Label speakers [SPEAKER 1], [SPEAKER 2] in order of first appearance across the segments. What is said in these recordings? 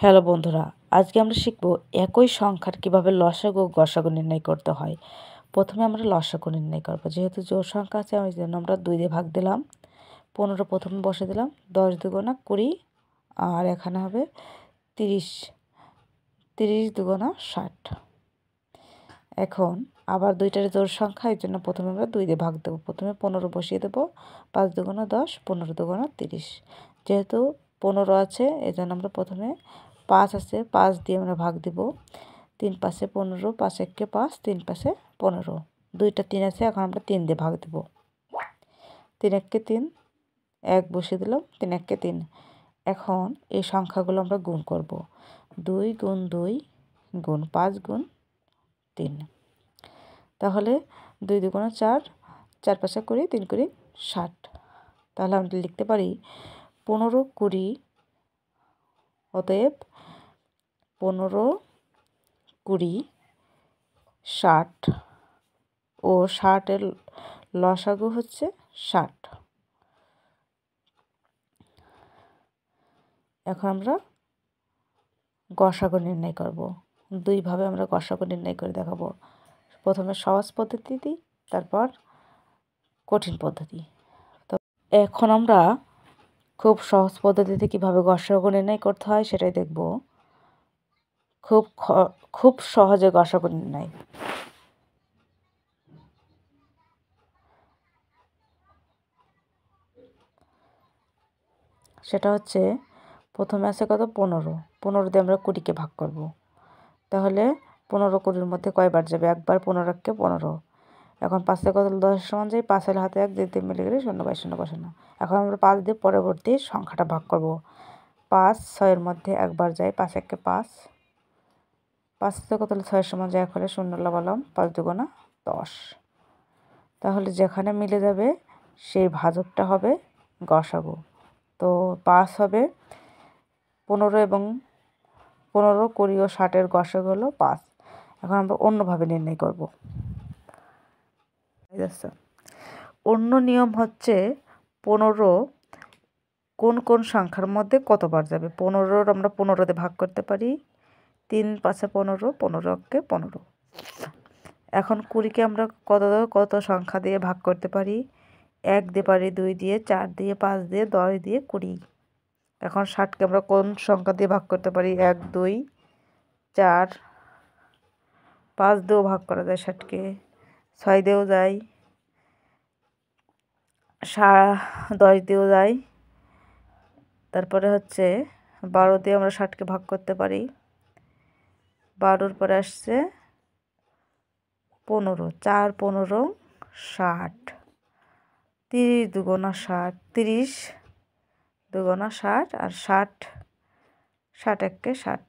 [SPEAKER 1] Hello বন্ধুরা, আজকে আমরা শিখব একই সংখ্যার কিভাবে লসাগু ও গসাগু নির্ণয় করতে হয়। প্রথমে আমরা লসাগু নির্ণয় করব। যেহেতু জোড় সংখ্যা আছে ওই জন্য আমরা 2 দিয়ে ভাগ দিলাম। 15 প্রথমে বসে দিলাম, 10 দুগুণা 20 আর এখানে হবে 30, 30 দুগুণা 60। এখন আবার দুইটার জোড় সংখ্যা, এই জন্য প্রথমে আমরা 2 দিয়ে ভাগ দেবো। প্রথমে 15 বসিয়ে দেবো, 5 দুগুণা 10, 15 দুগুণা 30। যেহেতু 15 আছে এই জন্য আমরা প্রথমে 5 আছে, 5 দিয়ে আমরা ভাগ দিব। 3 5 15, 5 1 5, 3 5 15। দুইটা 3 আছে, এখন আমরা 3 দিয়ে ভাগ দেব। 3 1 3, 1 বসিয়ে দিলাম, 3 1 3। এখন এই সংখ্যাগুলো আমরা গুণ করব। 2 গুণ 2 গুণ 5 গুণ 3। তাহলে 2 দুগুণা 4, 4 5 20, 3 20 60। তাহলে আমরা লিখতে পারি 15 20। অতএব 15 20 60 ও 60-এর লসাগু হচ্ছে 60। এখন আমরা গসাগু নির্ণয় করব। দুইভাবে আমরা গসাগু নির্ণয় করে দেখাবো। প্রথমে সহজ পদ্ধতি, তারপর কঠিন পদ্ধতি। তো এখন আমরা খুব সহজ পদ্ধতিতে কীভাবে গসাগু নির্ণয় করতে হয় সেটাই দেখব। খুব সহজে গসাগু নির্ণয়। সেটা হচ্ছে প্রথমে আছে কত 15, 15 দিয়ে আমরা 20কে ভাগ করব। তাহলে 15 20-র মধ্যে কয়বার যাবে? একবার। 15 1 15। এখন 5 কত 10 সমান যায়, 5 হলে হাতে 1 2 3 মিলে গেলে 0 বাই 0 বসানো। এখন আমরা 5 দিয়ে পরবর্তী সংখ্যাটা ভাগ করব। 5 6-এর মধ্যে একবার যায়, 5 1 5। 5 কত 6 সমান যায় 1 হলে 0 লাগালাম, 5 দুগুণা 10। তাহলে যেখানে মিলে যাবে সেই ভাজকটা হবে গসাগু। তো 5 হবে 15 এবং 15 20 ও 60-এর গসাগু হলো 5। এখন আমরা অন্যভাবে নির্ণয় করব। অন্য নিয়ম হচ্ছে 15 কোন সংখ্যার মধ্যে কতবার যাবে। 15 আমরা 15 দিয়ে ভাগ করতে পারি। 3 5 15, 15 1 15। এখন 20-কে আমরা কত সংখ্যা দিয়ে ভাগ করতে পারি? 1 দিয়ে পারি, 2 দিয়ে, 4 দিয়ে, 5 দিয়ে, 10 দিয়ে, 20। এখন 60-কে আমরা কোন সংখ্যা দিয়ে ভাগ করতে পারি? 1 2 4, 5 দিয়েও ভাগ করা যায় 60-কে, 6 দিয়েও যায়, 10 দিয়েও যায়। তারপরে হচ্ছে 12 দিয়ে আমরা 60-কে ভাগ করতে পারি। 12-র পরে আসছে 15, 4 15 60, 30 দুগুণা 60, 30 দুগুণা 60 আর 60 60 1 60,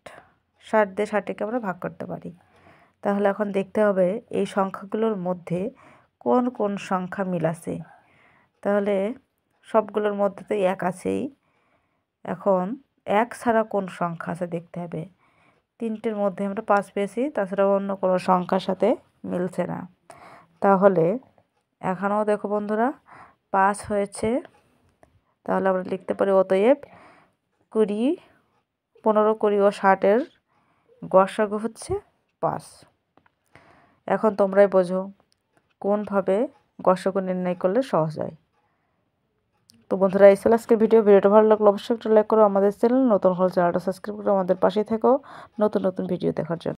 [SPEAKER 1] 60 দিয়ে 60-কে আমরা ভাগ করতে পারি। তাহলে এখন দেখতে হবে এই সংখ্যাগুলোর মধ্যে কোন সংখ্যা মিল আছে। তাহলে সবগুলোর মধ্যে তো 1 আছেই। এখন 1 ছাড়া কোন সংখ্যা আছে দেখতে হবে। 3টের মধ্যে আমরা 5 পেয়েছি, তাছাড়া অন্য কোনো সংখ্যার সাথে মিলছে না। তাহলে এখানেও দেখো বন্ধুরা 5 হয়েছে। তাহলে আমরা লিখতে পারি অতএব 20 15 20 ও 60-এর গসাগু হচ্ছে 5। এখন তোমরাই বোঝো কোনভাবে গসাগু নির্ণয় করলে সহজ হয়। তো বন্ধুরা, এই ছিল আজকের ভিডিওটা ভালো লাগলে অবশ্যই একটা লাইক করো। আমাদের চ্যানেল নতুন হলে চ্যানেলটা সাবস্ক্রাইব করে আমাদের পাশেই থেকো নতুন ভিডিও দেখার জন্য।